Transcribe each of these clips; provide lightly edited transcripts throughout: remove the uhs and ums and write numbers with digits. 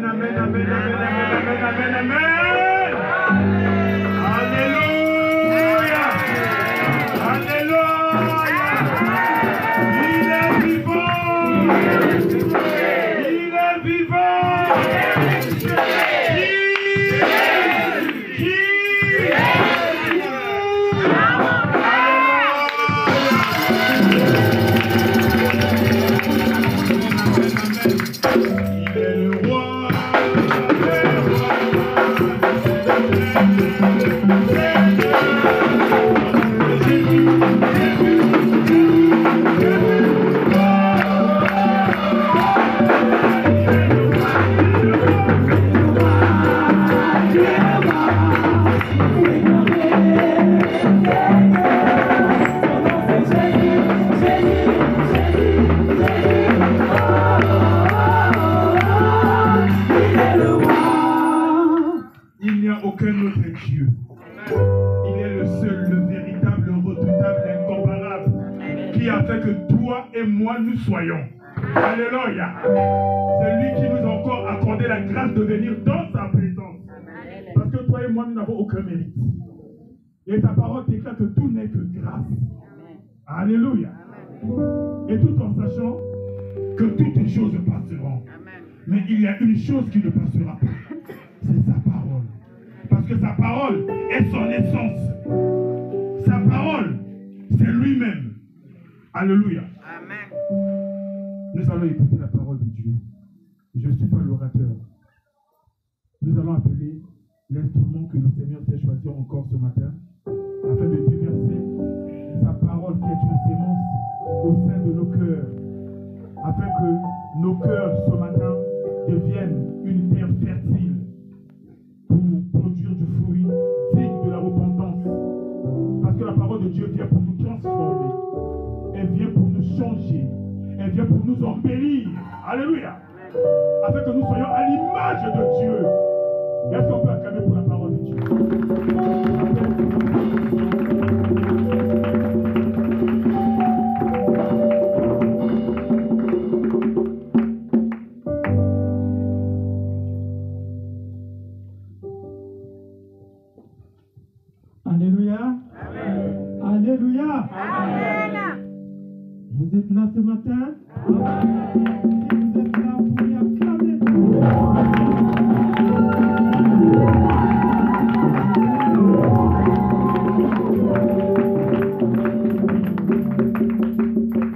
Amen, amen, amen, amen, amen, amen, amen. Alléluia. Alléluia. Il est vivant. Il est vivant. Nous soyons. Alléluia. C'est lui qui nous a encore accordé la grâce de venir dans sa présence. Parce que toi et moi, nous n'avons aucun mérite. Et ta parole déclare que tout n'est que grâce. Alléluia. Et tout en sachant que toutes les choses passeront. Mais il y a une chose qui ne passera pas. C'est sa parole. Parce que sa parole est son essence. Sa parole, c'est lui-même. Alléluia. Nous allons écouter la parole de Dieu. Je ne suis pas l'orateur. Nous allons appeler l'instrument que le Seigneur s'est choisi encore ce matin afin de déverser sa parole qui est une sémence au sein de nos cœurs afin que nos cœurs ce matin deviennent une terre fertile pour produire du fruit digne de la repentance. Parce que la parole de Dieu vient pour nous transformer. Elle vient pour nous changer. Elle vient pour nous embellir. Alléluia. Afin que nous soyons à l'image de Dieu. Est-ce qu'on peut acclamer pour la parole de Dieu? Alléluia. Amen. Alléluia. Amen. Vous êtes là ce matin? Si vous êtes là, vous pouvez acclamer.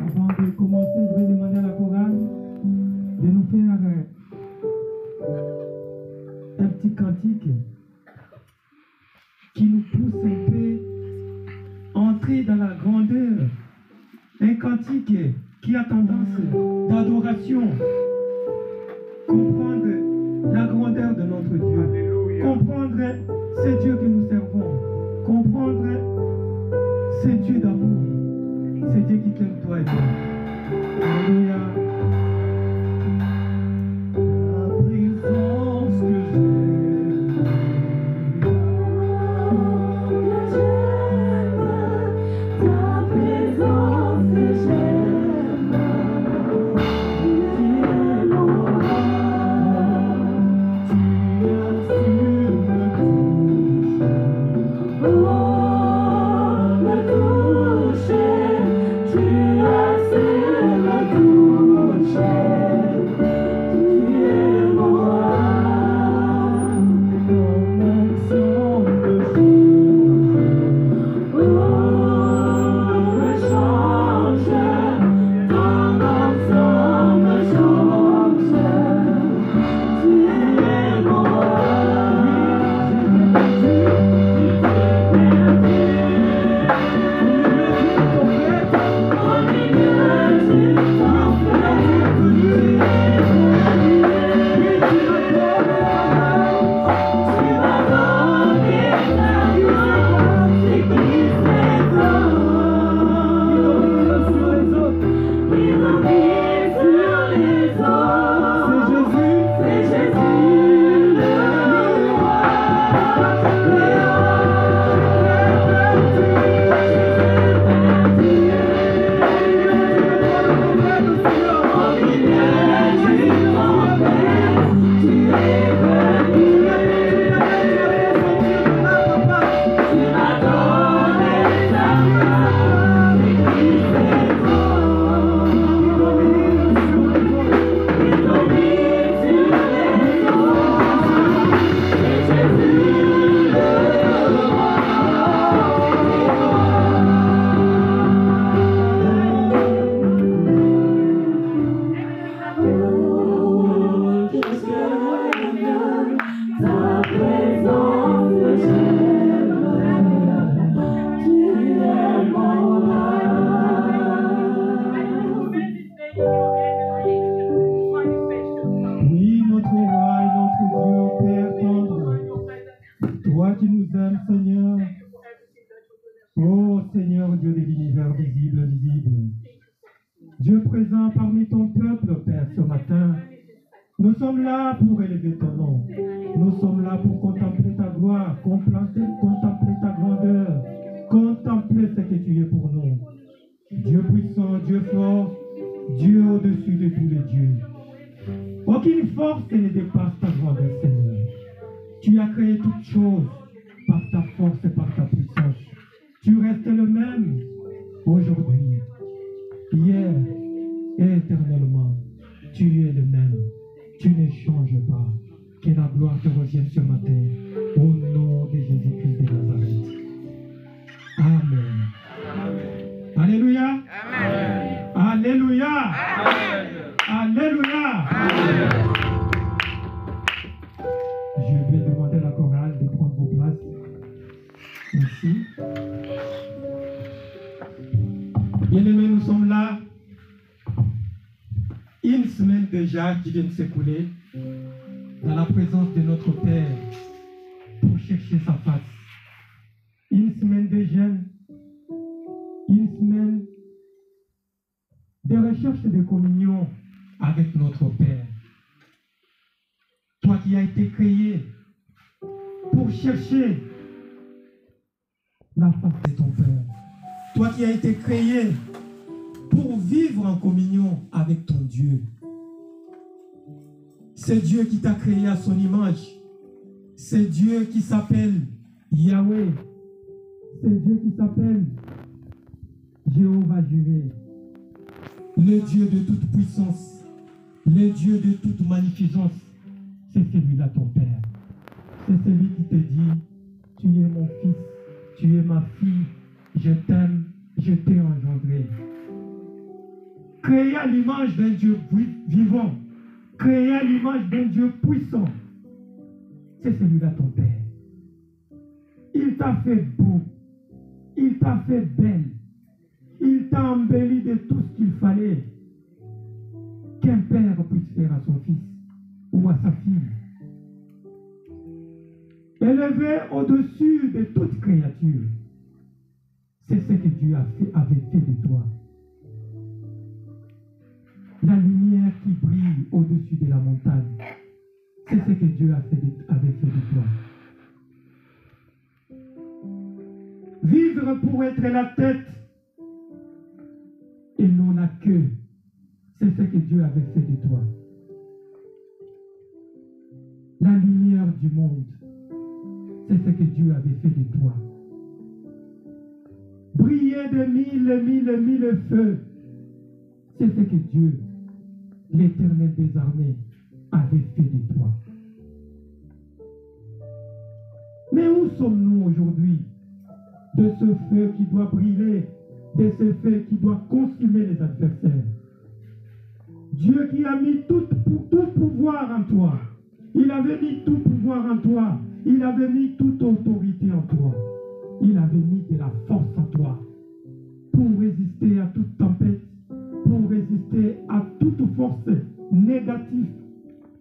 Avant de commencer, je vais demander à la chorale de nous faire un petit cantique qui nous pousse un peu à entrer dans la grandeur. Un cantique qui a tendance d'adoration, comprendre la grandeur de notre Dieu, comprendre ce Dieu que nous servons, comprendre ce Dieu d'amour, ce Dieu qui t'aime toi et moi. Alléluia. La présence que j'aime. Ta présence que j'aime. Tu as su visible, invisible. Dieu présent parmi ton peuple, Père, ce matin. Nous sommes là pour élever ton nom. Nous sommes là pour contempler ta gloire, contempler ta grandeur, contempler ce que tu es pour nous. Dieu puissant, Dieu fort, Dieu au-dessus de tous les dieux. Aucune force ne dépasse ta grandeur, Seigneur. Tu as créé toutes choses par ta force et par ta puissance. Tu restes le même aujourd'hui, hier et éternellement. Tu es le même. Tu ne changes pas. Que la gloire te revienne ce matin. Au nom de Jésus-Christ de Nazareth. Amen. Amen. Alléluia. Amen. Alléluia. Amen. Alléluia. Amen. Je vais demander à la chorale de prendre vos places. Merci. Bien-aimés, nous sommes là. Une semaine déjà qui vient de s'écouler dans la présence de notre Père pour chercher sa face. Une semaine de jeûne, une semaine de recherche de communion avec notre Père. Toi qui as été créé pour chercher la face de ton Père. Toi qui as été créé pour vivre en communion avec ton Dieu. C'est Dieu qui t'a créé à son image. C'est Dieu qui s'appelle Yahweh. C'est Dieu qui s'appelle Jéhovah Jireh. Le Dieu de toute puissance. Le Dieu de toute magnificence. C'est celui-là ton Père. C'est celui qui te dit, tu es mon fils, tu es ma fille, je t'aime, je t'ai engendré. Créé à l'image d'un Dieu vivant, créé à l'image d'un Dieu puissant, c'est celui-là ton Père. Il t'a fait beau, il t'a fait belle, il t'a embelli de tout ce qu'il fallait qu'un père puisse faire à son fils ou à sa fille. Élevé au-dessus de toute créature, c'est ce que Dieu avait fait de toi. La lumière qui brille au-dessus de la montagne, c'est ce que Dieu avait fait de toi. Vivre pour être la tête et non la queue, c'est ce que Dieu avait fait de toi. La lumière du monde, c'est ce que Dieu avait fait de toi. Briller de mille feux, c'est ce que Dieu, l'Éternel des armées, avait fait de toi. Mais où sommes-nous aujourd'hui de ce feu qui doit briller, de ce feu qui doit consumer les adversaires? Dieu qui a mis tout pouvoir en toi. Il avait mis tout pouvoir en toi. Il avait mis toute autorité en toi. Il avait mis de la force en toi pour résister à toute tempête, pour résister à toute force négative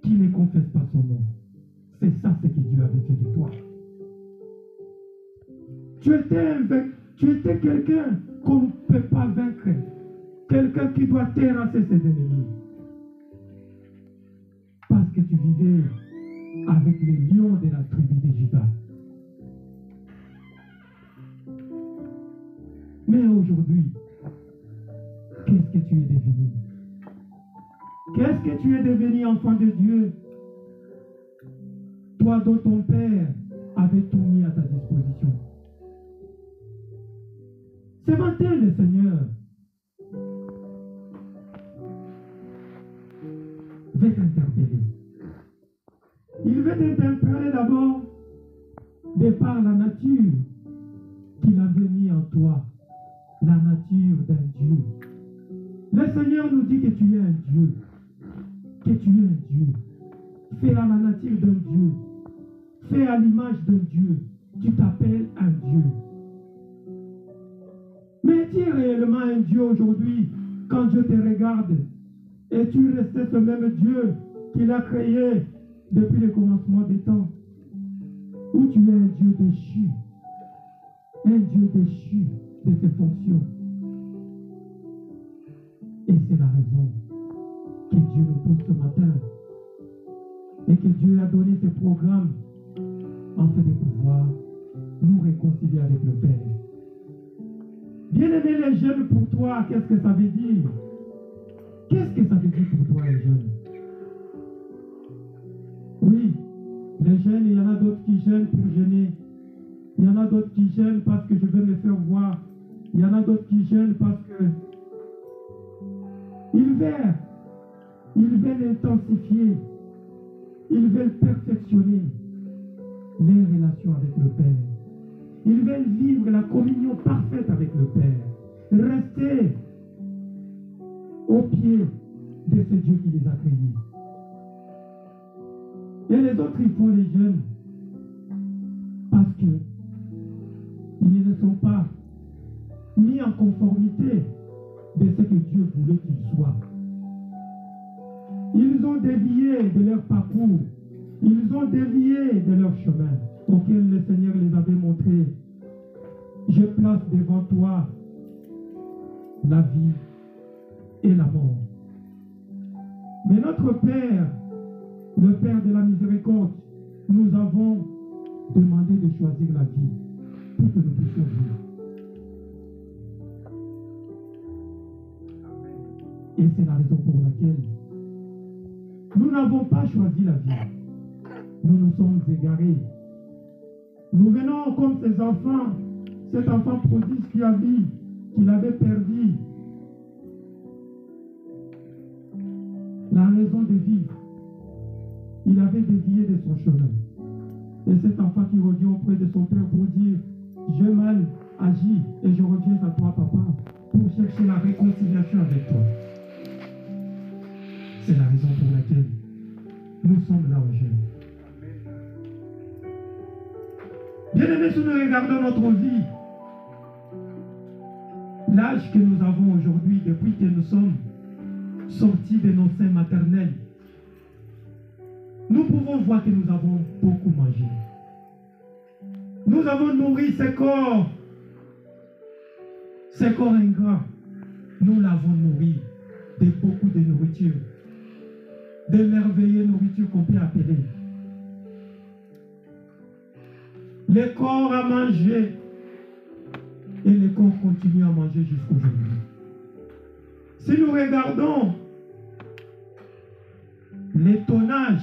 qui ne confesse pas son nom. C'est ça ce que Dieu avait fait de toi. Tu étais quelqu'un qu'on ne peut pas vaincre. Quelqu'un qui doit terrasser ses ennemis. Parce que tu vivais avec les lions de la tribu de Juda. Mais aujourd'hui, qu'est-ce que tu es devenu? Qu'est-ce que tu es devenu, enfant de Dieu? Toi dont ton Père avait tout mis à ta disposition. Ce matin, le Seigneur veut t'interpeller. Il veut t'interpeller d'abord de par la nature qu'il avait mis en toi, la nature d'un Dieu. Le Seigneur nous dit que tu es un Dieu, que tu es un Dieu, fait à la nature d'un Dieu, fait à l'image d'un Dieu. Tu t'appelles un Dieu. Mais tu es réellement un Dieu aujourd'hui quand Dieu te regarde et tu restes ce même Dieu qu'il a créé depuis le commencement des temps. Ou tu es un Dieu déchu de ses fonctions. Et c'est la raison que Dieu nous pousse ce matin et que Dieu a donné ces programmes afin de pouvoir nous réconcilier avec le Père. Bien-aimés les jeunes, pour toi, qu'est-ce que ça veut dire? Qu'est-ce que ça veut dire pour toi, les jeunes? Oui, les jeunes, il y en a d'autres qui jeûnent pour jeûner. Il y en a d'autres qui jeûnent parce que je veux me faire voir. Il y en a d'autres qui jeûnent parce que ils veulent intensifier, ils veulent perfectionner les relations avec le Père. Ils veulent vivre la communion parfaite avec le Père. Rester au pied de ce Dieu qui les a créés. Et les autres, ils font les jeûnes parce que ils ne sont pas mis en conformité de ce que Dieu voulait qu'ils soient. Ils ont dévié de leur parcours. Ils ont dévié de leur chemin auquel le Seigneur les avait montré. Je place devant toi la vie et la mort. Mais notre Père, le Père de la miséricorde, nous avons demandé de choisir la vie pour que nous puissions vivre. Et c'est la raison pour laquelle nous n'avons pas choisi la vie. Nous nous sommes égarés. Nous venons comme ces enfants, cet enfant prodige qui a dit qu'il avait perdu la raison de vivre. Il avait dévié de son chemin. Et cet enfant qui revient auprès de son père pour dire: j'ai mal agi et je reviens à toi, papa, pour chercher la réconciliation avec toi. C'est la raison pour laquelle nous sommes là aujourd'hui. Bien-aimés, si nous regardons notre vie, l'âge que nous avons aujourd'hui, depuis que nous sommes sortis de nos seins maternels, nous pouvons voir que nous avons beaucoup mangé. Nous avons nourri ces corps ingrats. Nous l'avons nourri de beaucoup de nourriture, de merveilleuses nourritures qu'on peut appeler. Le corps a mangé et le corps continue à manger jusqu'aujourd'hui. Si nous regardons les tonnages,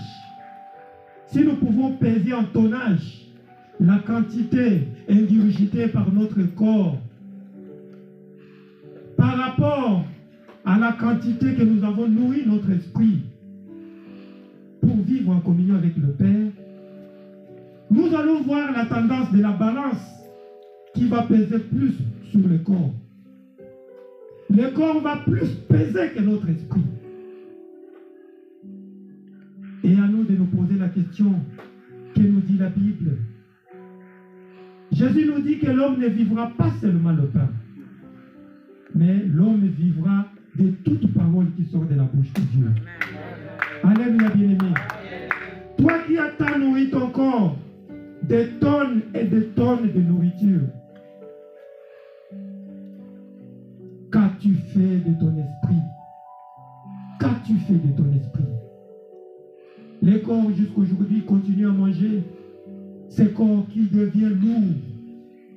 si nous pouvons peser en tonnage la quantité ingurgitée par notre corps par rapport à la quantité que nous avons nourri notre esprit pour vivre en communion avec le Père, nous allons voir la tendance de la balance qui va peser plus sur le corps. Le corps va plus peser que notre esprit. Et à nous de nous poser la question que nous dit la Bible. Jésus nous dit que l'homme ne vivra pas seulement le pain, mais l'homme vivra de toute parole qui sort de la bouche de Dieu. Alléluia, bien-aimé. Toi qui as tant nourri ton corps, des tonnes et des tonnes de nourriture, qu'as-tu fait de ton esprit? Qu'as-tu fait de ton esprit? Les corps jusqu'aujourd'hui continuent à manger. Ces corps qui devient lourd.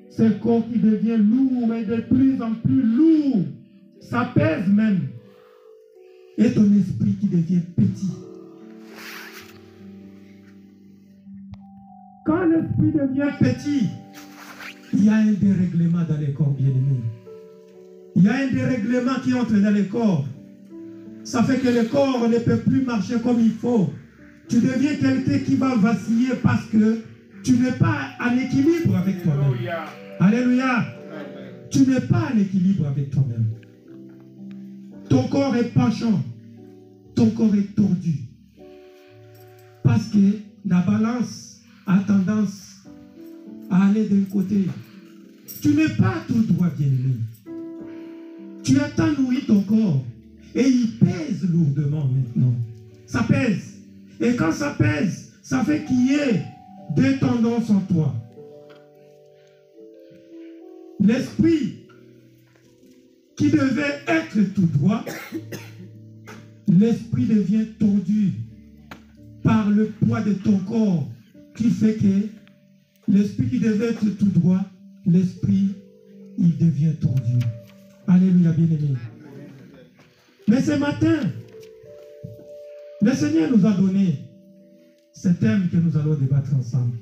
Ces corps qui devient lourd et de plus en plus lourd. Ça pèse même. Et ton esprit qui devient petit. Quand l'esprit devient petit, il y a un dérèglement dans les corps bien-aimés. Il y a un dérèglement qui entre dans les corps. Ça fait que le corps ne peut plus marcher comme il faut. Tu deviens quelqu'un qui va vaciller parce que tu n'es pas en équilibre avec toi-même. Alléluia. Tu n'es pas en équilibre avec toi-même. Ton corps est penchant. Ton corps est tordu. Parce que la balance a tendance à aller d'un côté. Tu n'es pas tout droit, bien-aimé. Tu as tant nourri ton corps et il pèse lourdement maintenant. Ça pèse. Et quand ça pèse, ça fait qu'il y ait deux tendances en toi. L'esprit qui devait être tout droit, l'esprit devient tordu par le poids de ton corps, qui fait que l'esprit qui devait être tout droit, l'esprit, il devient tordu. Alléluia, bien-aimé. Mais ce matin, le Seigneur nous a donné ce thème que nous allons débattre ensemble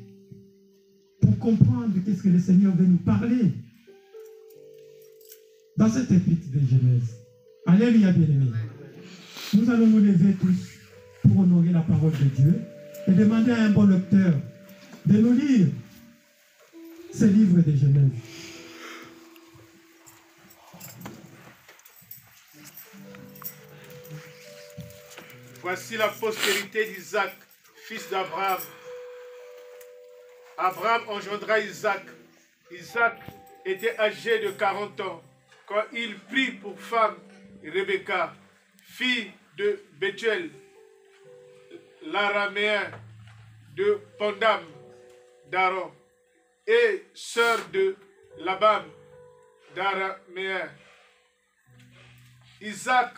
pour comprendre qu'est-ce que le Seigneur veut nous parler dans cette épître de Genèse. Alléluia, bien-aimé. Nous allons nous lever tous pour honorer la parole de Dieu et demander à un bon lecteur de nous lire ce livre de Genèse. Voici la postérité d'Isaac, fils d'Abraham. Abraham engendra Isaac. Isaac était âgé de 40 ans quand il prit pour femme Rebecca, fille de Bethuel, l'araméen de Pandam d'Aron, et sœur de Laban d'araméen. Isaac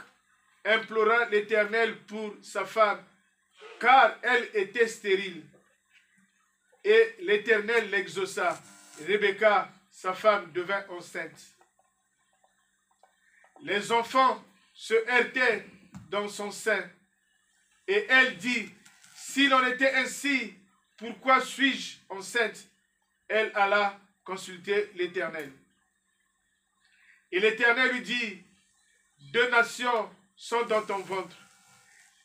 implora l'Éternel pour sa femme, car elle était stérile. Et l'Éternel l'exauça. Rebecca, sa femme, devint enceinte. Les enfants se heurtaient dans son sein. Et elle dit, s'il en était ainsi, pourquoi suis-je enceinte? Elle alla consulter l'Éternel. Et l'Éternel lui dit, 2 nations sont dans ton ventre,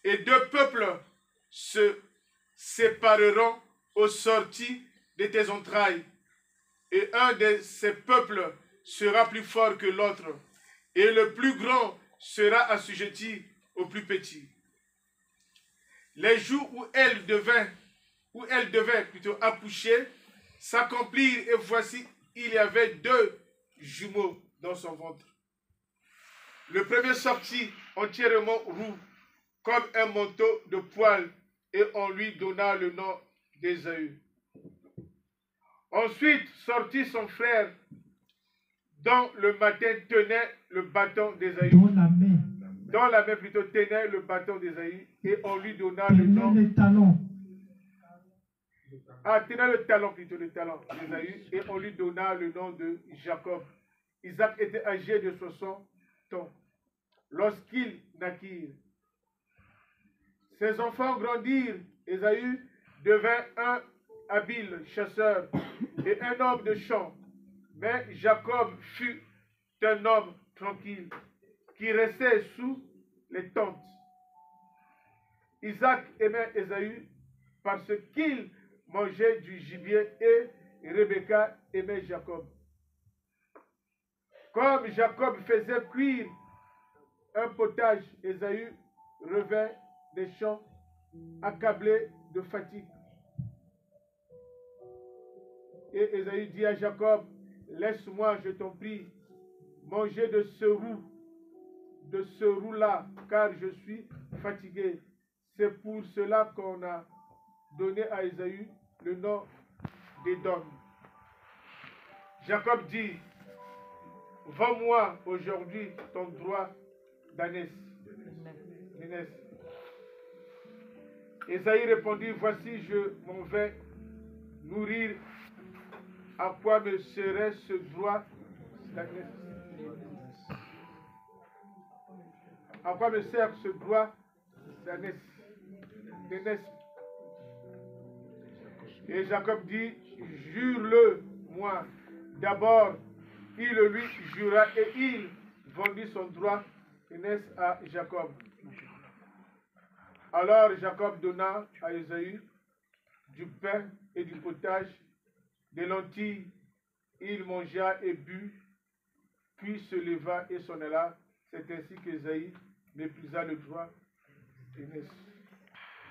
et 2 peuples se sépareront aux sorties de tes entrailles, et un de ces peuples sera plus fort que l'autre, et le plus grand sera assujetti au plus petit. Les jours où elle devait plutôt accoucher s'accomplirent, et voici, il y avait 2 jumeaux dans son ventre. Le premier sortit entièrement roux, comme un manteau de poils, et on lui donna le nom d'Ésaü. Ensuite sortit son frère, dont le matin tenait le bâton d'Ésaü. Dans la main plutôt tenait le bâton d'Ésaü, et on lui donna le nom. Le talon. Ah, tenait le talon plutôt, le talon d'Ésaü, et on lui donna le nom de Jacob. Isaac était âgé de 60 ans lorsqu'il naquit. Ses enfants grandirent. Ésaü devint un habile chasseur et un homme de champ. Mais Jacob fut un homme tranquille qui restait sous les tentes. Isaac aimait Ésaü parce qu'il mangeait du gibier, et Rebecca aimait Jacob. Comme Jacob faisait cuire un potage, Ésaü revint des champs accablé de fatigue. Et Ésaü dit à Jacob, laisse-moi, je t'en prie, manger de ce roux-là, car je suis fatigué. C'est pour cela qu'on a donné à Ésaü le nom d'Édom. Jacob dit, vends-moi aujourd'hui ton droit d'ânesse. Ésaü répondit, voici, je m'en vais nourrir. À quoi me serait ce droit d'ânesse? À quoi me sert ce droit d'ânesse? Et Jacob dit, jure-le moi. D'abord, il lui jura, et il vendit son droit d'ânesse à Jacob. Alors Jacob donna à Ésaü du pain et du potage, des lentilles. Il mangea et but, puis se leva et s'en alla. C'est ainsi qu'Ésaü méprisa le droit d'ânesse.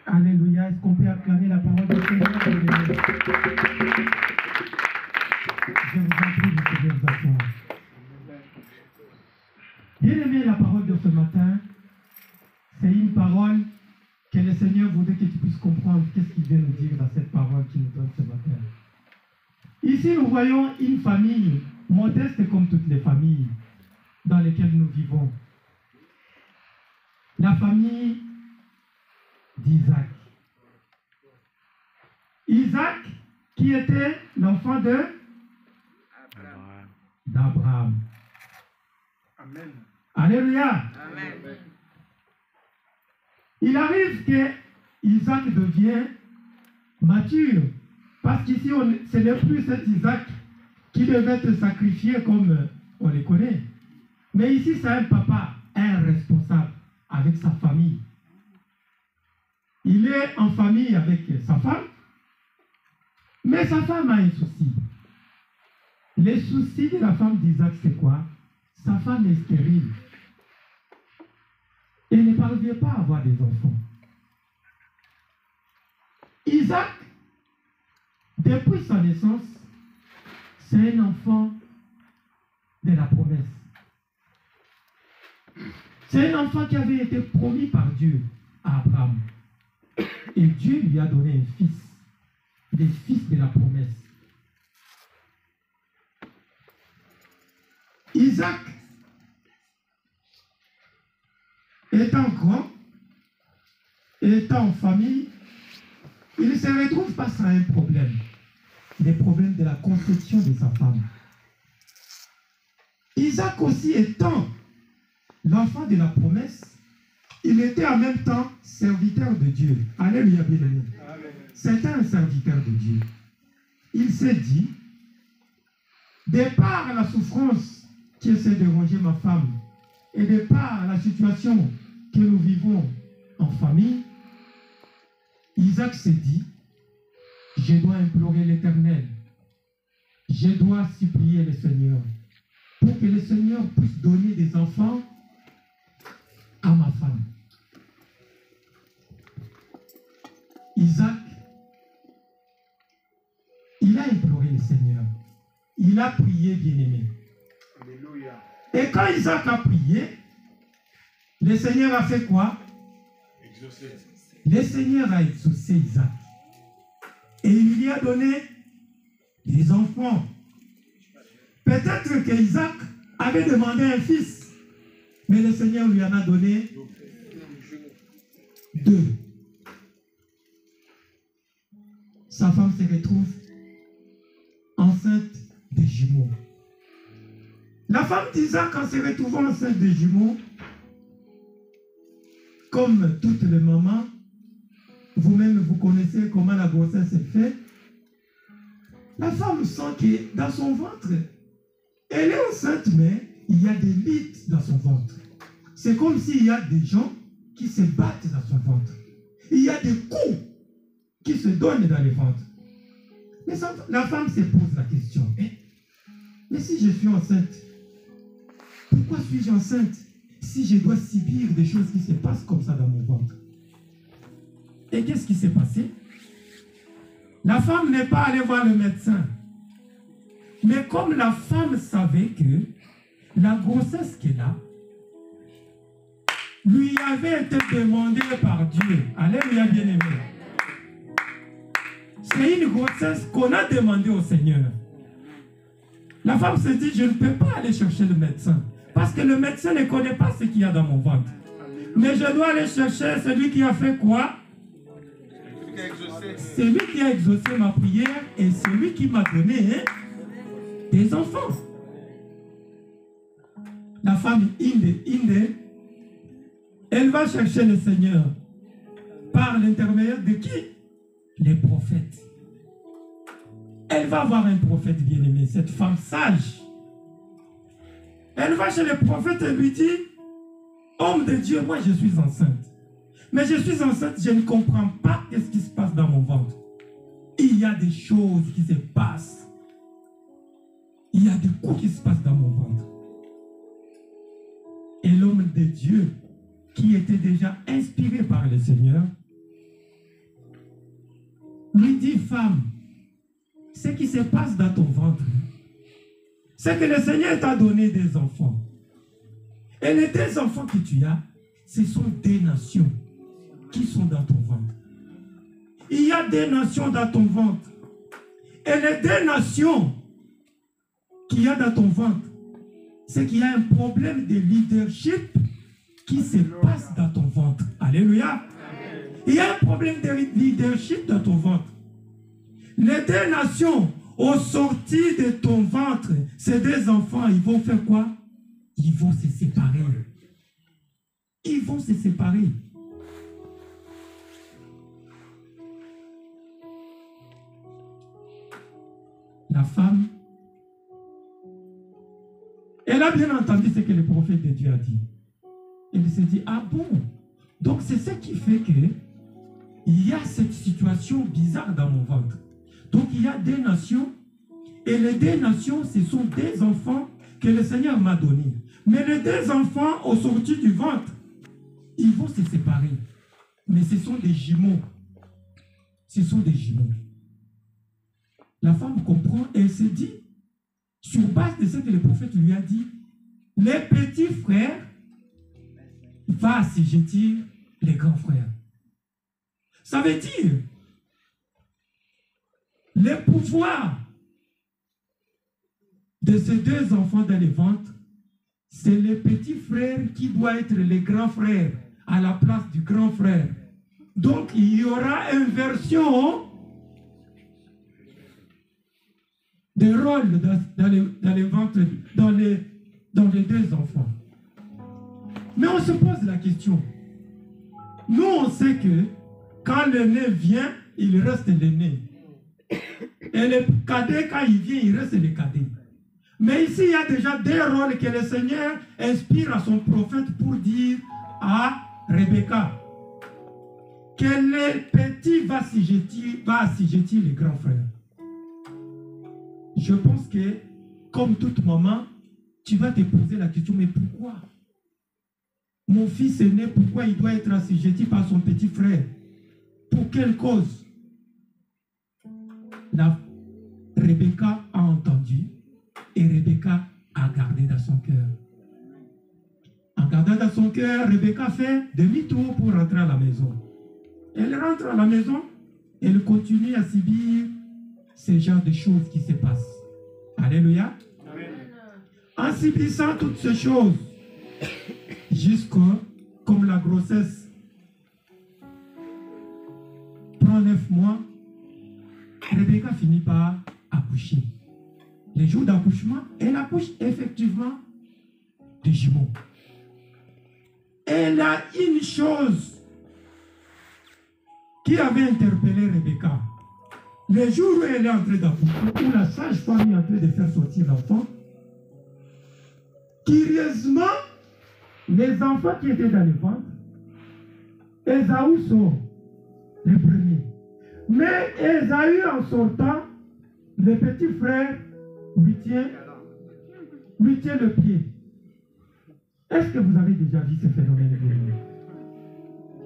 Alléluia. Est-ce qu'on peut acclamer la parole du Seigneur? Je vous en prie, vous pouvez vous asseoir. Bien aimé, la parole de ce matin, c'est une parole que le Seigneur voudrait que tu puisses comprendre qu'est-ce qu'il veut nous dire dans cette parole qu'il nous donne ce matin. Ici, nous voyons une famille modeste comme toutes les familles. dans lesquels nous vivons. La famille d'Isaac. Isaac, qui était l'enfant d'Abraham. Amen. Alléluia. Amen. Il arrive que Isaac devient mature. Parce qu'ici, ce n'est plus cet Isaac qui devait être sacrifié comme on les connaît. Mais ici, c'est un papa, un responsable avec sa famille. Il est en famille avec sa femme, mais sa femme a un souci. Les soucis de la femme d'Isaac, c'est quoi? Sa femme est stérile. Et ne parvient pas à avoir des enfants. Isaac, depuis sa naissance, c'est un enfant de la promesse. C'est un enfant qui avait été promis par Dieu à Abraham. Et Dieu lui a donné un fils, des fils de la promesse. Isaac, étant grand, étant en famille, il se retrouve face à un problème. Les problèmes de la conception de sa femme. Isaac aussi étant l'enfant de la promesse, il était en même temps serviteur de Dieu. Alléluia, bien-aimé. C'était un serviteur de Dieu. Il s'est dit, de par la souffrance qui essaie de déranger ma femme, et de par la situation que nous vivons en famille, Isaac s'est dit, je dois implorer l'Éternel. Je dois supplier le Seigneur pour que le Seigneur puisse donner des enfants à ma femme. Isaac, il a imploré le Seigneur. Il a prié, bien-aimé. Alléluia. Et quand Isaac a prié, le Seigneur a fait quoi? Exaucé. Le Seigneur a exaucé Isaac. Et il lui a donné des enfants. Peut-être que Isaac avait demandé un fils, mais le Seigneur lui en a donné 2. Sa femme se retrouve enceinte de jumeaux. La femme d'Isaac, en se retrouvant enceinte de jumeaux, comme toutes les mamans, vous-même vous connaissez comment la grossesse est faite. La femme sent que dans son ventre, elle est enceinte, mais il y a des litres dans son ventre. C'est comme s'il y a des gens qui se battent dans son ventre. Il y a des coups qui se donnent dans le ventre. Mais la femme se pose la question, mais si je suis enceinte, pourquoi suis-je enceinte si je dois subir des choses qui se passent comme ça dans mon ventre? Et qu'est-ce qui s'est passé? La femme n'est pas allée voir le médecin. Mais comme la femme savait que la grossesse qu'elle a lui avait été demandée par Dieu. Alléluia, bien-aimé. C'est une grossesse qu'on a demandée au Seigneur. La femme se dit, je ne peux pas aller chercher le médecin. Parce que le médecin ne connaît pas ce qu'il y a dans mon ventre. Mais je dois aller chercher celui qui a fait quoi? Celui qui a exaucé ma prière et celui qui m'a donné des enfants. La femme Inde, elle va chercher le Seigneur par l'intermédiaire de qui? Les prophètes. Elle va voir un prophète bien-aimé, cette femme sage. Elle va chez le prophète et lui dit, homme de Dieu, moi je suis enceinte. Mais je suis enceinte, je ne comprends pas ce qui se passe dans mon ventre. Il y a des choses qui se passent. Il y a des coups qui se passent dans mon ventre. Et l'homme de Dieu, qui était déjà inspiré par le Seigneur, lui dit, femme, ce qui se passe dans ton ventre, c'est que le Seigneur t'a donné des enfants. Et les 2 enfants que tu as, ce sont des nations qui sont dans ton ventre. Il y a des nations dans ton ventre. Et les 2 nations qu'il y a dans ton ventre, c'est qu'il y a un problème de leadership qui se passe dans ton ventre. Alléluia. Il y a un problème de leadership dans ton ventre. Les deux nations, au sorti de ton ventre, ces deux enfants, ils vont faire quoi? Ils vont se séparer. Ils vont se séparer. La femme, elle a bien entendu ce que le prophète de Dieu a dit. Elle s'est dit, ah bon? Donc c'est ce qui fait que il y a cette situation bizarre dans mon ventre. Donc il y a deux nations, et les deux nations, ce sont des enfants que le Seigneur m'a donnés. Mais les deux enfants, au sorti du ventre, ils vont se séparer. Mais ce sont des jumeaux. Ce sont des jumeaux. La femme comprend et elle se dit, sur base de ce que le prophète lui a dit, les petits frères vont assujettir les grands frères. Ça veut dire, le pouvoir de ces deux enfants dans les ventres, c'est le petit frère qui doit être le grand frère à la place du grand frère. Donc il y aura inversion des rôles dans les ventres, dans les deux enfants. Mais on se pose la question. Nous, on sait que quand l'aîné vient, il reste l'aîné. Et le cadet, quand il vient, il reste le cadet. Mais ici, il y a déjà des rôles que le Seigneur inspire à son prophète pour dire à Rebecca que le petit va assujettir les grands frères. Je pense que, comme toute maman, tu vas te poser la question, mais pourquoi? Mon fils aîné, pourquoi il doit être assujetti par son petit frère? Pour quelle cause? Rebecca a entendu et Rebecca a gardé dans son cœur. En gardant dans son cœur, Rebecca fait demi-tour pour rentrer à la maison. Elle rentre à la maison, elle continue à subir ce genre de choses qui se passent. Alléluia. Amen. En subissant toutes ces choses, comme la grossesse prend 9 mois, Rebecca finit par accoucher. Les jours d'accouchement, elle accouche effectivement de jumeaux. Elle a une chose qui avait interpellé Rebecca. Le jour où elle est en train d'accoucher, où la sage-femme est en train de faire sortir l'enfant, curieusement, les enfants qui étaient dans le ventre, Ésaü sort le premier. Mais Ésaü, en sortant, le petit frère lui tient le pied. Est-ce que vous avez déjà vu ce phénomène?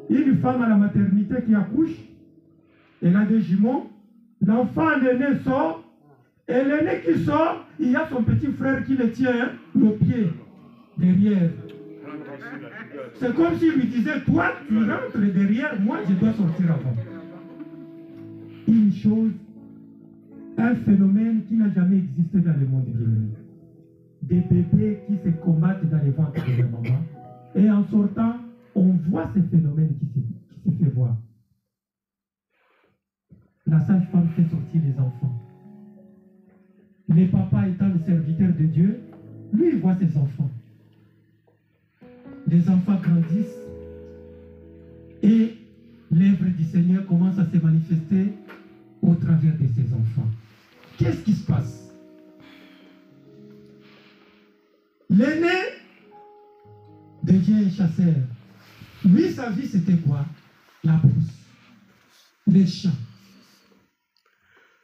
Une femme à la maternité qui accouche, elle a des jumeaux, l'enfant l'aîné sort, et l'aîné qui sort, il y a son petit frère qui le tient le pied derrière. C'est comme s'il lui disait, toi tu rentres derrière, moi je dois sortir avant. Une chose, un phénomène qui n'a jamais existé dans le monde bien. Des bébés qui se combattent dans les ventres de leur maman. Et en sortant, on voit ce phénomène qui se fait voir. La sage-femme fait sortir les enfants. Les papas étant le serviteur de Dieu, lui il voit ses enfants. Les enfants grandissent et l'œuvre du Seigneur commence à se manifester au travers de ses enfants. Qu'est-ce qui se passe? L'aîné devient un chasseur. Lui, sa vie, c'était quoi? La brousse, les champs.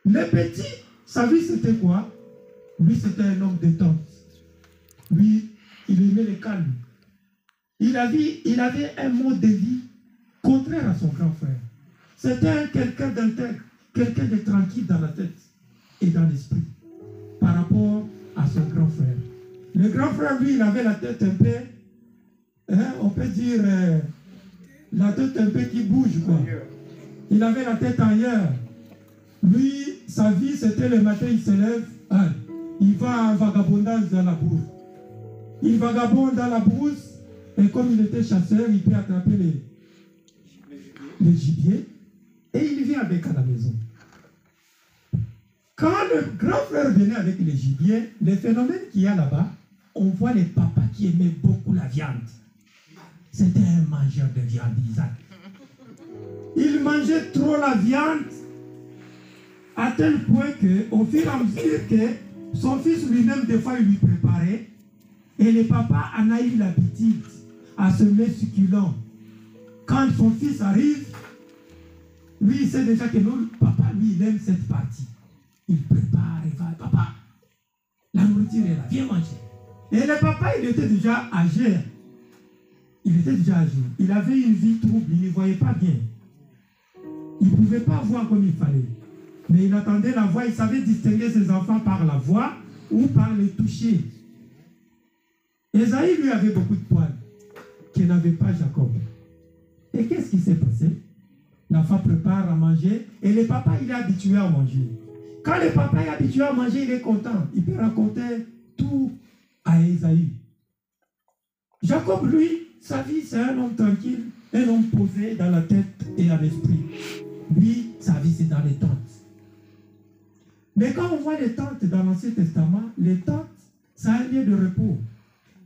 Le petit, sa vie, c'était quoi? Lui, c'était un homme de tente. Lui, il aimait le calme. Il avait un mode de vie contraire à son grand frère. C'était quelqu'un d'intègre, quelqu'un de tranquille dans la tête et dans l'esprit par rapport à son grand frère. Le grand frère, lui, il avait la tête un peu, on peut dire, la tête un peu qui bouge, quoi. Il avait la tête ailleurs. Lui, sa vie, c'était le matin, il se lève, il va en vagabondage dans la bourre. Il vagabonde dans la brousse, et comme il était chasseur, il peut attraper les gibiers, et il vient avec à la maison. Quand le grand frère venait avec les gibiers, le phénomène qu'il y a là-bas, on voit les papas qui aimaient beaucoup la viande. C'était un mangeur de viande, Isaac. Il mangeait trop la viande, à tel point qu'au fur et à mesure que son fils lui-même, des fois, il lui préparait, et le papa en a eu l'habitude à se mettre succulent. Quand son fils arrive, lui, il sait déjà que non, papa, lui, il aime cette partie. Il prépare, il va, papa, la nourriture est là, viens manger. Et le papa, il était déjà âgé. Il était déjà âgé. Il avait une vie trouble, il ne voyait pas bien. Il ne pouvait pas voir comme il fallait. Mais il attendait la voix, il savait distinguer ses enfants par la voix ou par le toucher. Esaïe, lui, avait beaucoup de poils, qu'il n'avait pas Jacob. Et qu'est-ce qui s'est passé? La femme prépare à manger et le papa, il est habitué à manger. Quand le papa est habitué à manger, il est content. Il peut raconter tout à Esaïe. Jacob, lui, sa vie, c'est un homme tranquille, un homme posé dans la tête et à l'esprit. Lui, sa vie, c'est dans les tentes. Mais quand on voit les tentes dans l'Ancien Testament, les tentes, c'est un lieu de repos,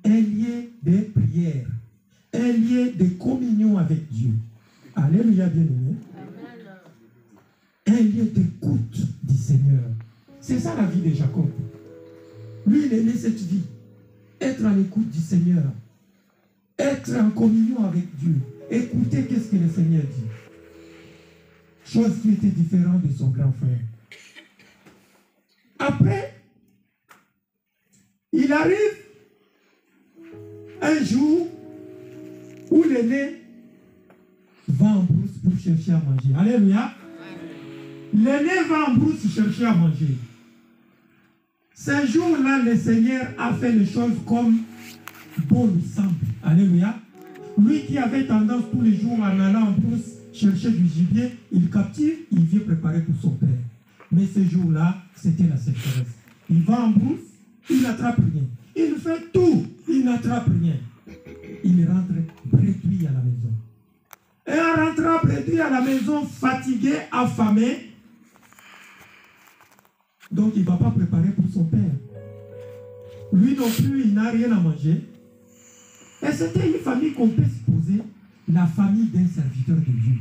un lieu de prière, un lieu de communion avec Dieu. Alléluia, bien-aimé. Un lieu d'écoute du Seigneur. C'est ça la vie de Jacob. Lui, il aimait cette vie. Être à l'écoute du Seigneur. Être en communion avec Dieu. Écouter qu'est-ce que le Seigneur dit. Chose qui était différente de son grand frère. Après, il arrive un jour où l'aîné va en brousse pour chercher à manger. Alléluia. L'aîné va en brousse chercher à manger. Ce jour-là, le Seigneur a fait les choses comme bon lui semble. Alléluia. Lui qui avait tendance tous les jours en allant en brousse chercher du gibier, il captive, il vient préparer pour son père. Mais ce jour-là, c'était la sécheresse. Il va en brousse, il n'attrape rien. Il fait tout, il n'attrape rien. Il rentre réduit à la maison. Et en rentrant réduit à la maison, fatigué, affamé, donc il ne va pas préparer pour son père. Lui non plus, il n'a rien à manger. Et c'était une famille qu'on peut supposer la famille d'un serviteur de Dieu.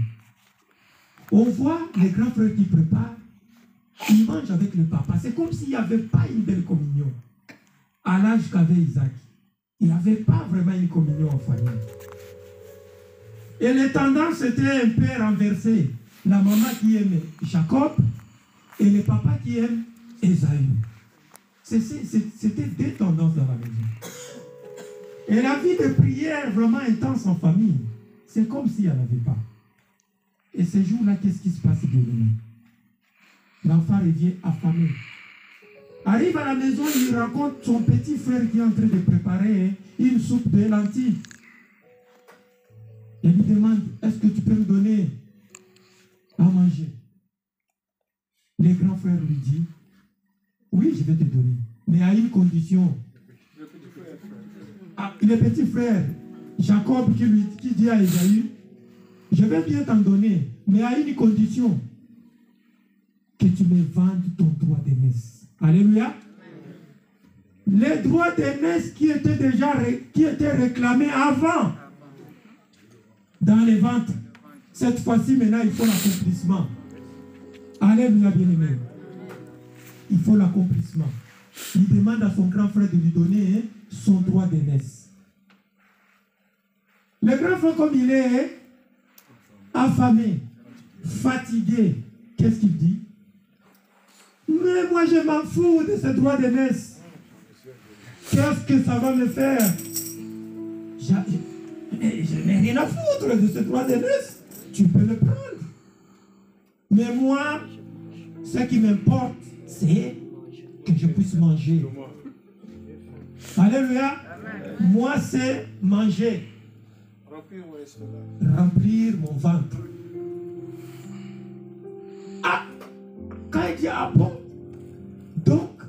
On voit les grands frères qui préparent, ils mangent avec le papa. C'est comme s'il n'y avait pas une belle communion. À l'âge qu'avait Isaac, il n'y avait pas vraiment une communion en famille. Et les tendances étaient un peu renversées. La maman qui aime Jacob et le papa qui aime Esaü. C'était deux tendances dans la maison. Et la vie de prière vraiment intense en famille, c'est comme s'il n'y en avait pas. Et ce jour-là, qu'est-ce qui se passe de lui? L'enfant revient affamé. Arrive à la maison, il raconte son petit frère qui est en train de préparer une soupe de lentilles. Il lui demande, est-ce que tu peux me donner à manger? Le grand frère lui dit, oui, je vais te donner, mais à une condition. Le petit frère, Jacob, qui dit à Esaü, je vais bien t'en donner, mais à une condition, que tu me vendes ton droit d'aînesse. Alléluia. Les droits d'aînesse qui étaient réclamés avant dans les ventes. Cette fois-ci, maintenant, il faut l'accomplissement. Alléluia, bien-aimé. Il faut l'accomplissement. Il demande à son grand frère de lui donner son droit d'aînesse. Le grand frère, comme il est affamé, fatigué, qu'est-ce qu'il dit? Mais moi, je m'en fous de ce droit d'aînesse. Qu'est-ce que ça va me faire? Je n'ai rien à foutre de ce droit d'aînesse. Tu peux le prendre. Mais moi, ce qui m'importe, c'est que je puisse manger. Alléluia. Moi, c'est manger. Remplir mon ventre. Ah, quand il dit ah bon, donc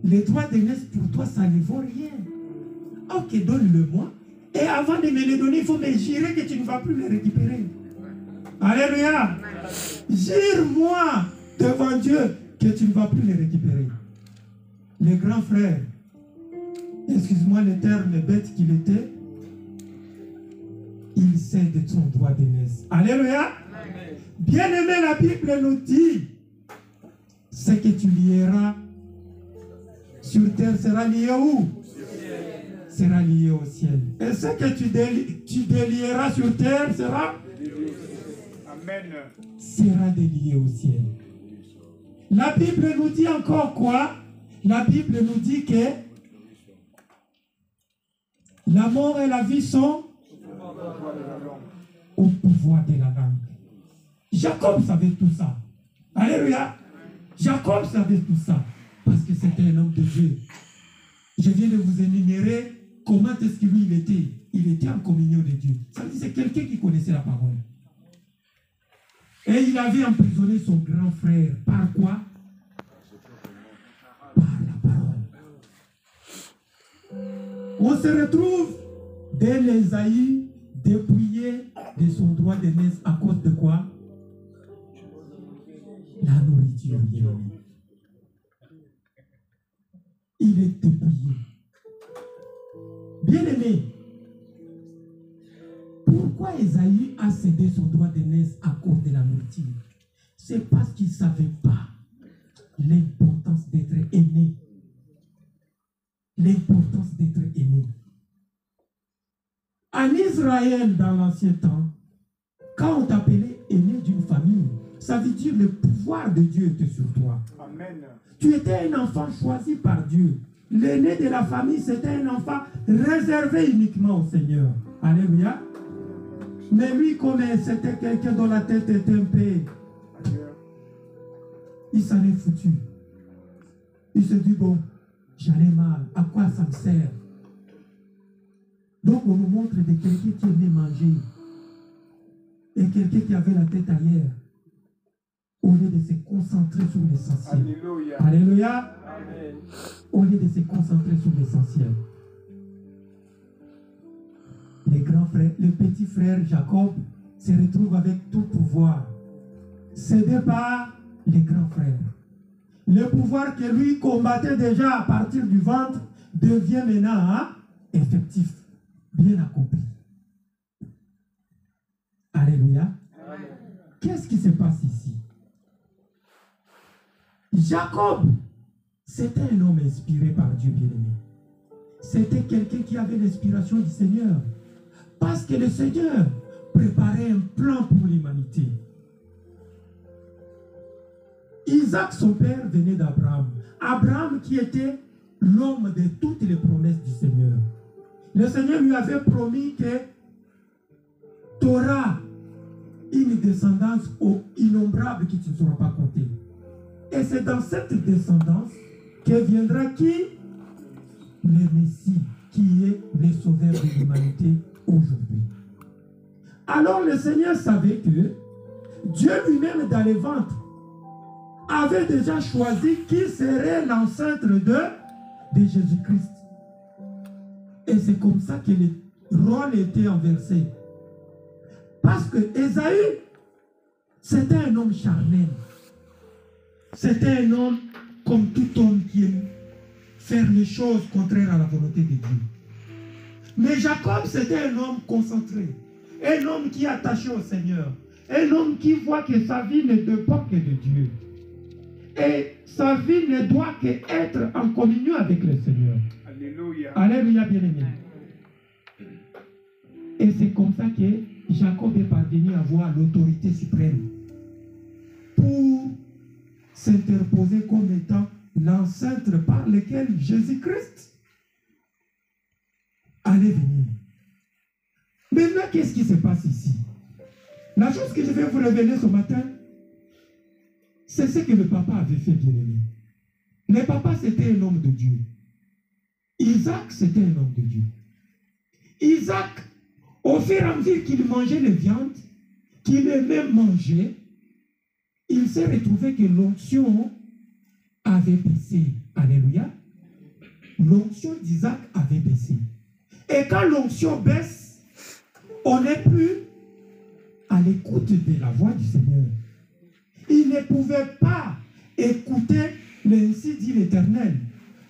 les droits d'aînesse pour toi ça ne vaut rien. ok, donne-le-moi. Et avant de me les donner, il faut me jurer que tu ne vas plus les récupérer. Alléluia. Jure-moi devant Dieu que tu ne vas plus les récupérer. Le grand frère, excuse-moi le terme bête qu'il était, il sait de son droit d'aînesse. Alléluia. Bien-aimé, la Bible nous dit, ce que tu lieras sur terre sera lié où? Sera lié au ciel. Et ce que tu délieras sur terre sera délié au ciel. La Bible nous dit encore quoi? La Bible nous dit que la mort et la vie sont au pouvoir de la langue. Jacob savait tout ça. Alléluia. Jacob savait tout ça parce que c'était un homme de Dieu. Je viens de vous énumérer comment est-ce que lui il était. Il était en communion de Dieu. Ça veut dire c'est quelqu'un qui connaissait la parole. Et il avait emprisonné son grand frère. Par quoi? Par la parole. On se retrouve dès l'Ésaïe dépouillé de son droit d'aînesse à cause de quoi? La nourriture. Il est dépouillé. Bien-aimé, pourquoi Ésaïe a cédé son droit d'aînesse à cause de la nourriture? C'est parce qu'il ne savait pas l'importance d'être aimé. L'importance d'être aimé. En Israël, dans l'ancien temps, quand on t'appelait aîné d'une famille, ça veut dire le pouvoir de Dieu était sur toi. Amen. Tu étais un enfant choisi par Dieu. L'aîné de la famille, c'était un enfant réservé uniquement au Seigneur. Alléluia. Mais lui, comme c'était quelqu'un dont la tête était un peu... Il s'en est foutu. Il se dit, bon, j'en ai mal. À quoi ça me sert? Donc, on nous montre de quelqu'un qui aimait manger. Et quelqu'un qui avait la tête ailleurs. Au lieu de se concentrer sur l'essentiel. Alléluia. Alléluia. Amen. Au lieu de se concentrer sur l'essentiel. Les grands frères, le petit frère Jacob se retrouve avec tout pouvoir. Cédé par les grands frères. Le pouvoir que lui combattait déjà à partir du ventre devient maintenant effectif, bien accompli. Alléluia. Qu'est-ce qui se passe ici? Jacob, c'était un homme inspiré par Dieu bien-aimé. C'était quelqu'un qui avait l'inspiration du Seigneur. Parce que le Seigneur préparait un plan pour l'humanité. Isaac, son père, venait d'Abraham. Abraham qui était l'homme de toutes les promesses du Seigneur. Le Seigneur lui avait promis que tu auras une descendance innombrable qui tu ne sauras pas compter. Et c'est dans cette descendance que viendra qui? Le Messie, qui est le sauveur de l'humanité aujourd'hui. Alors le Seigneur savait que Dieu lui-même dans les ventres avait déjà choisi qui serait l'ancêtre de Jésus-Christ. Et c'est comme ça que le rôle était inversé. Parce que Ésaü, c'était un homme charnel. C'était un homme comme tout homme qui aime faire les choses contraires à la volonté de Dieu. Mais Jacob, c'était un homme concentré. Un homme qui est attaché au Seigneur. Un homme qui voit que sa vie ne dépend que de Dieu. Et sa vie ne doit qu'être en communion avec le Seigneur. Alléluia. Alléluia, bien-aimé. Et c'est comme ça que Jacob est parvenu à avoir l'autorité suprême pour s'interposer comme étant l'ancêtre par lequel Jésus-Christ allait venir. Maintenant, qu'est-ce qui se passe ici? La chose que je vais vous révéler ce matin, c'est ce que le papa avait fait, bien-aimé. Le papa, c'était un homme de Dieu. Isaac, c'était un homme de Dieu. Isaac, au fur et à mesure qu'il mangeait les viandes, qu'il aimait manger, il s'est retrouvé que l'onction avait baissé. Alléluia. L'onction d'Isaac avait baissé. Et quand l'onction baisse, on n'est plus à l'écoute de la voix du Seigneur. Il ne pouvait pas écouter l'ainsi dit l'Éternel,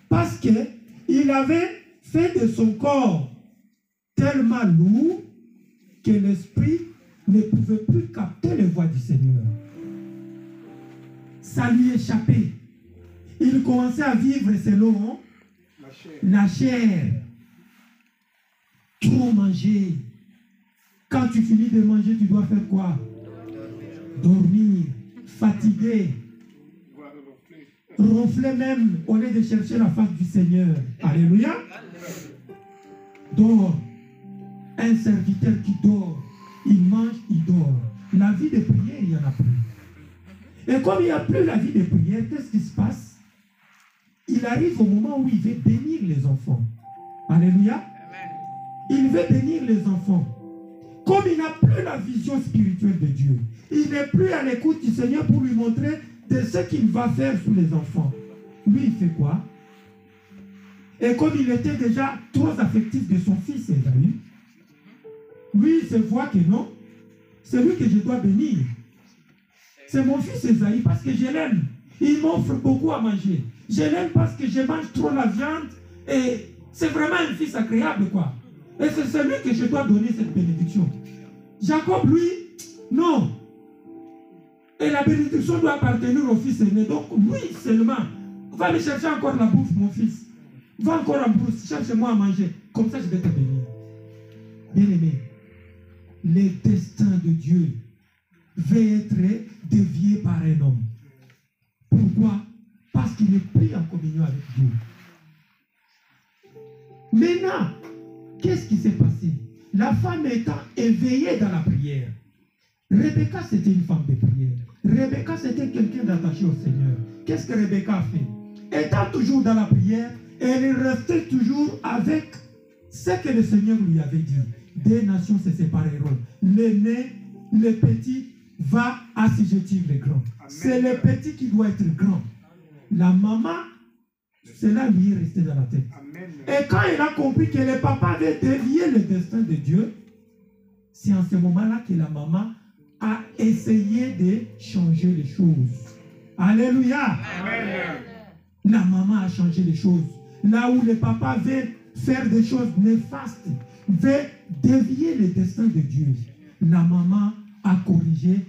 parce qu'il avait fait de son corps tellement lourd que l'esprit ne pouvait plus capter les voix du Seigneur. Ça lui échappait. Il commençait à vivre selon la chair. Trop manger. Quand tu finis de manger, tu dois faire quoi? Dormir, fatigué, ronfler même au lieu de chercher la face du Seigneur. Alléluia. Dors. Un serviteur qui dort, il mange, il dort. La vie de prière, il n'y en a plus. Et comme il n'y a plus la vie de prière, qu'est-ce qui se passe? Il arrive au moment où il veut bénir les enfants. Alléluia. Il veut bénir les enfants. Comme il n'a plus la vision spirituelle de Dieu, il n'est plus à l'écoute du Seigneur pour lui montrer de ce qu'il va faire sur les enfants. Lui, il fait quoi? Et comme il était déjà trop affectif de son fils Esaü, lui, il se voit que non, c'est lui que je dois bénir. C'est mon fils Esaü parce que je l'aime. Il m'offre beaucoup à manger. Je l'aime parce que je mange trop la viande et c'est vraiment un fils agréable, quoi. Et c'est celui que je dois donner cette bénédiction. Jacob, lui, non. Et la bénédiction doit appartenir au fils aîné. Donc, lui seulement, va aller chercher encore la bouffe, mon fils. Va encore en brousse, cherche-moi à manger. Comme ça, je vais te bénir. Bien-aimé, le destin de Dieu va être dévié par un homme. Pourquoi? Parce qu'il n'est plus en communion avec Dieu. Maintenant, qu'est-ce qui s'est passé? La femme étant éveillée dans la prière. Rebecca, c'était une femme de prière. Rebecca, c'était quelqu'un d'attaché au Seigneur. Qu'est-ce que Rebecca a fait? Étant toujours dans la prière, elle est restée toujours avec ce que le Seigneur lui avait dit. Des nations se sépareront. L'aîné, le petit, va assujettir les grands. C'est le petit qui doit être grand. La maman, cela lui est resté dans la tête. Amen. Et quand il a compris que le papa avait dévié le destin de Dieu, c'est en ce moment-là que la maman a essayé de changer les choses. Alléluia. Amen. La maman a changé les choses. Là où le papa veut faire des choses néfastes, veut dévier le destin de Dieu, la maman a corrigé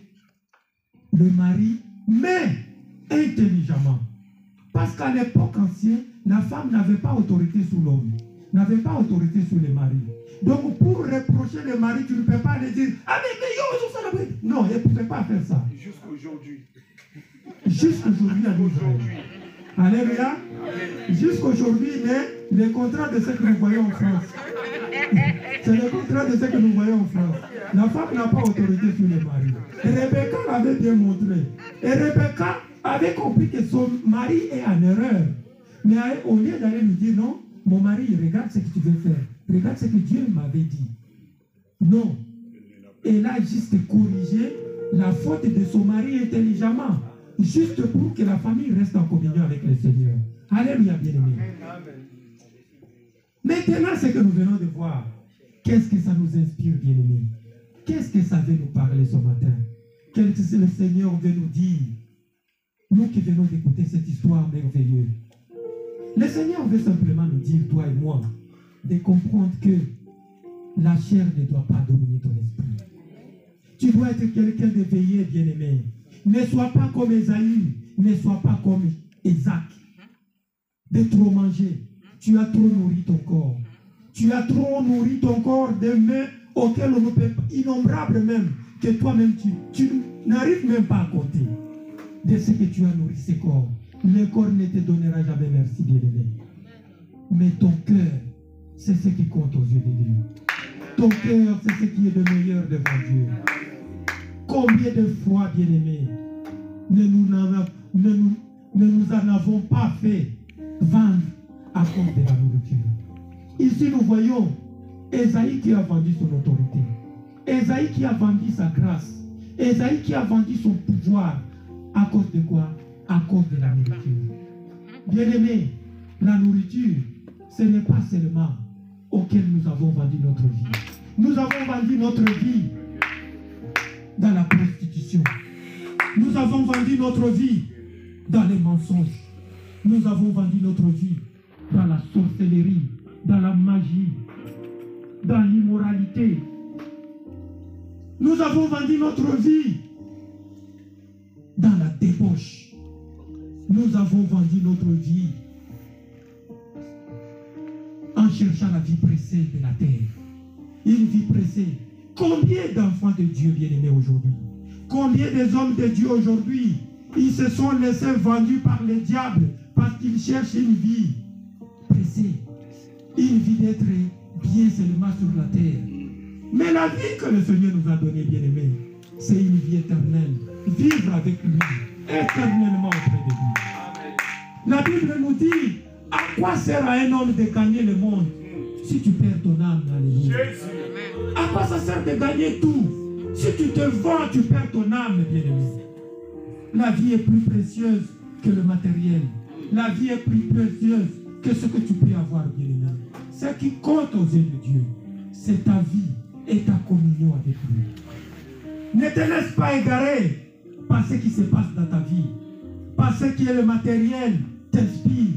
le mari, mais intelligemment. Parce qu'à l'époque ancienne, la femme n'avait pas autorité sur l'homme, n'avait pas autorité sur le mari. Donc pour reprocher le mari, tu ne peux pas lui dire « Ah mais yo, non, elle ne pouvait pas faire ça. Jusqu'aujourd'hui. Jusqu'aujourd'hui, à Israël. Alléluia. Jusqu'aujourd'hui, mais le contrat de ce que nous voyons en France. C'est le contrat de ce que nous voyons en France. La femme n'a pas autorité sur le mari. Et Rebecca l'avait bien montré. Et Rebecca avait compris que son mari est en erreur. Mais au lieu d'aller lui dire non, mon mari, regarde ce que tu veux faire. Regarde ce que Dieu m'avait dit. Non. Elle a juste corrigé la faute de son mari intelligemment. Juste pour que la famille reste en communion avec le Seigneur. Alléluia, bien-aimé. Maintenant, ce que nous venons de voir, qu'est-ce que ça nous inspire, bien-aimé? Qu'est-ce que ça veut nous parler ce matin? Qu'est-ce que le Seigneur veut nous dire? Nous qui venons d'écouter cette histoire merveilleuse. Le Seigneur veut simplement nous dire, toi et moi, de comprendre que la chair ne doit pas dominer ton esprit. Tu dois être quelqu'un d'éveillé, bien-aimé. Ne sois pas comme Esaü, ne sois pas comme Isaac. De trop manger. Tu as trop nourri ton corps. Tu as trop nourri ton corps de mains auxquelles on ne peut pas, innombrables même, que toi-même tu n'arrives même pas à compter de ce que tu as nourri ce corps. Le corps ne te donnera jamais merci, bien-aimé. Mais ton cœur, c'est ce qui compte aux yeux de Dieu. Ton cœur, c'est ce qui est le meilleur devant Dieu. Combien de fois, bien-aimés, ne nous en avons pas fait vendre à cause de la nourriture. Ici, nous voyons Esaü qui a vendu son autorité. Esaü qui a vendu sa grâce. Esaü qui a vendu son pouvoir. À cause de quoi? À cause de la nourriture. Bien-aimés, la nourriture, ce n'est pas seulement auxquels nous avons vendu notre vie. Nous avons vendu notre vie dans la prostitution. Nous avons vendu notre vie dans les mensonges. Nous avons vendu notre vie dans la sorcellerie, dans la magie, dans l'immoralité. Nous avons vendu notre vie dans la débauche. Nous avons vendu notre vie en cherchant la vie pressée de la terre. Une vie pressée. Combien d'enfants de Dieu bien-aimés aujourd'hui? Combien des hommes de Dieu aujourd'hui, ils se sont laissés vendus par le diable parce qu'ils cherchent une vie pressée, une vie d'être bien seulement sur la terre. Mais la vie que le Seigneur nous a donnée, bien-aimés, c'est une vie éternelle. Vivre avec lui, éternellement auprès de lui. La Bible nous dit, à quoi sert à un homme de gagner le monde si tu perds ton âme? Alléluia. À quoi ça sert de gagner tout? Si tu te vends, tu perds ton âme, bien-aimé. La vie est plus précieuse que le matériel. La vie est plus précieuse que ce que tu peux avoir, bien-aimé. Ce qui compte aux yeux de Dieu, c'est ta vie et ta communion avec lui. Ne te laisse pas égarer par ce qui se passe dans ta vie, par ce qui est le matériel t'inspire.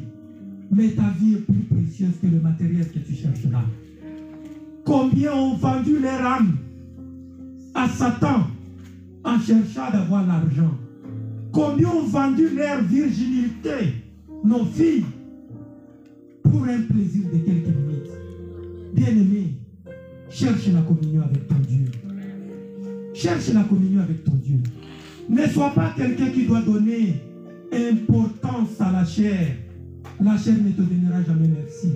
Mais ta vie est plus précieuse que le matériel que tu chercheras. Combien ont vendu leur âme à Satan en cherchant d'avoir l'argent? Combien ont vendu leur virginité, nos filles, pour un plaisir de quelques minutes? Bien-aimé, cherche la communion avec ton Dieu. Cherche la communion avec ton Dieu. Ne sois pas quelqu'un qui doit donner importance à la chair. La chair ne te donnera jamais merci.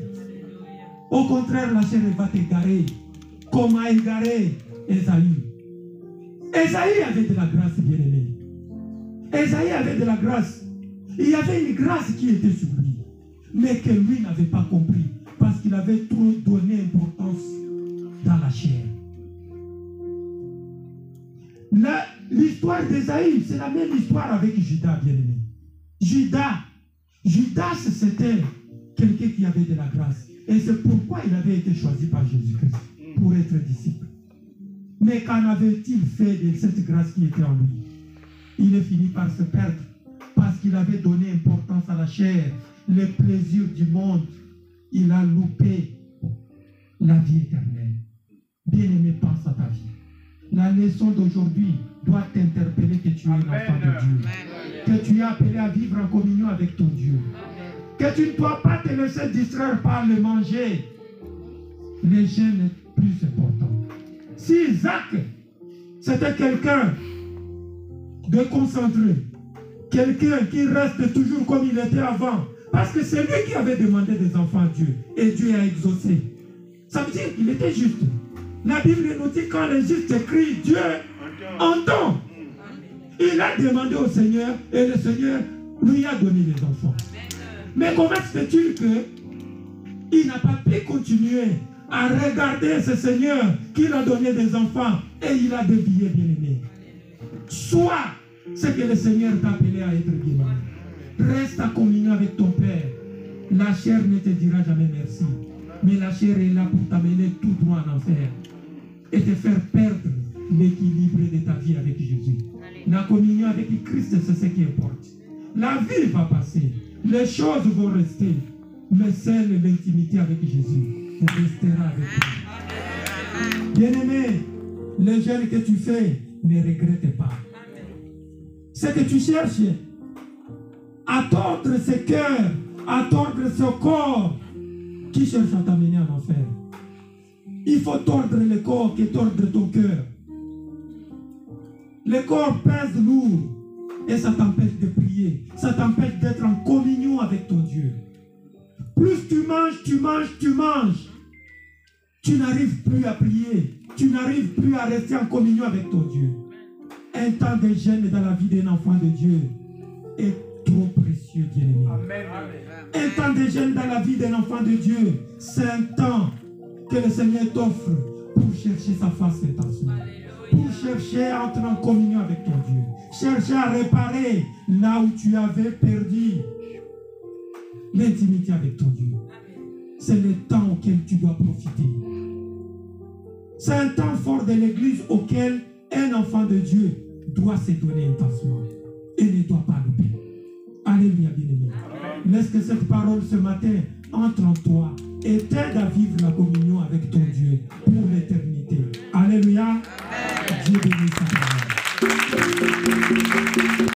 Au contraire, la chair va t'égarer, comme a égaré Ésaü. Ésaü avait de la grâce, bien-aimé. Ésaü avait de la grâce. Il y avait une grâce qui était sur lui, mais que lui n'avait pas compris, parce qu'il avait trop donné importance dans la chair. L'histoire d'Ésaü, c'est la même histoire avec Judas, bien-aimé. Judas, c'était quelqu'un qui avait de la grâce. Et c'est pourquoi il avait été choisi par Jésus-Christ, pour être disciple. Mais qu'en avait-il fait de cette grâce qui était en lui? Il est fini par se perdre, parce qu'il avait donné importance à la chair, les plaisirs du monde. Il a loupé la vie éternelle. Bien-aimé, pense à ta vie. La leçon d'aujourd'hui doit t'interpeller que tu es un enfant de Dieu. Que tu es appelé à vivre en communion avec ton Dieu. Que tu ne dois pas te laisser distraire par le manger. Le jeûne est plus important. Si Isaac, c'était quelqu'un de concentré, quelqu'un qui reste toujours comme il était avant, parce que c'est lui qui avait demandé des enfants à Dieu, et Dieu a exaucé. Ça veut dire qu'il était juste. La Bible nous dit quand les justes crient, Dieu entend. Il a demandé au Seigneur et le Seigneur lui a donné les enfants. Mais comment se fait-il qu'il n'a pas pu continuer à regarder ce Seigneur qui lui a donné des enfants et il a dévié, bien-aimé? Sois ce que le Seigneur t'a appelé à être, bien-aimé. Reste en communion avec ton Père. La chair ne te dira jamais merci. Mais la chair est là pour t'amener tout droit en enfer et te faire perdre l'équilibre de ta vie avec Jésus. La communion avec Christ, c'est ce qui importe. La vie va passer, les choses vont rester, mais seule l'intimité avec Jésus restera avec toi. Bien-aimé, les jeûnes que tu fais, ne regrette pas. Ce que tu cherches, à tordre ce cœur, à tordre ce corps qui cherche à t'amener en enfer. Il faut tordre le corps que tordre ton cœur. Le corps pèse lourd et ça t'empêche de prier. Ça t'empêche d'être en communion avec ton Dieu. Plus tu manges, tu n'arrives plus à prier. Tu n'arrives plus à rester en communion avec ton Dieu. Un temps de jeûne dans la vie d'un enfant de Dieu est trop précieux, bien-aimé. Un temps de jeûne dans la vie d'un enfant de Dieu, c'est un temps que le Seigneur t'offre pour chercher sa face intensement. Pour chercher à entrer en communion avec ton Dieu. Chercher à réparer là où tu avais perdu l'intimité avec ton Dieu. c'est le temps auquel tu dois profiter. C'est un temps fort de l'église auquel un enfant de Dieu doit se donner intensement et ne doit pas louper. Alléluia, bien-aimé. Laisse que cette parole ce matin entre en toi et t'aide à vivre la communion avec ton Dieu pour l'éternité. Alléluia.